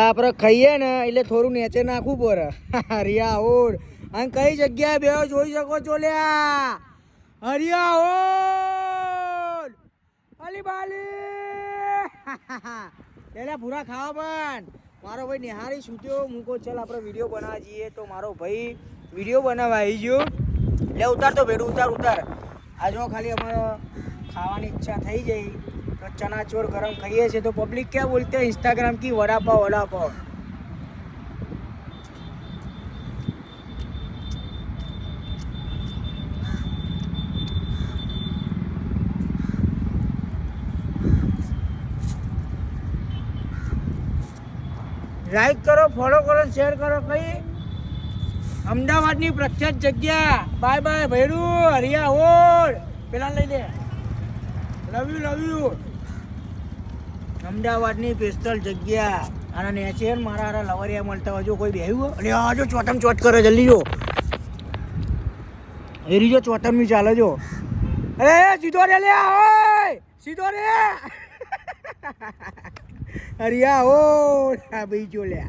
આપણે ખાઈએ ને એટલે થોડું નીચે નાખવું પડે. હરિયા ઓડ અને કઈ જગ્યાએ બે જોઈ શકો છો લ્યા. હરિયા ઓડ અલી બાલી એટલે પૂરા ખાવા પણ મારો ભાઈ નિહારી છૂટ્યો મૂકો. ચાલ આપણે વિડીયો બનાવવા જઈએ તો મારો ભાઈ વિડીયો બનાવવા આવી ગયો. એટલે ઉતાર તો ભેડું ઉતાર. આ જો ખાલી અમારે ખાવાની ઈચ્છા થઈ જઈ तो चनाचोर गरम खाइए छे तो पब्लिक क्या बोलते हैं इंस्टाग्राम की वड़ा पाव. लाइक करो, फॉलो करो, शेयर करो. कई अमदावादनी प्रख्यात जग्या. बाय बाय भैरू हरिया ओड पेला लई दे. लव यू અમદાવાદની સ્પેશિયલ જગ્યા. અને નેચે મારા હારા લવરિયા મળતા હોય. જો કોઈ બેહ્યું અને આ જો ચોટમ ચોટ કરે જલ્દી જો. એરી જો ચોટમની ચાલે જો. અરે સીધો રે લે ઓય સીધો રે. હરિયા ઓ આ ભાઈ જો લે.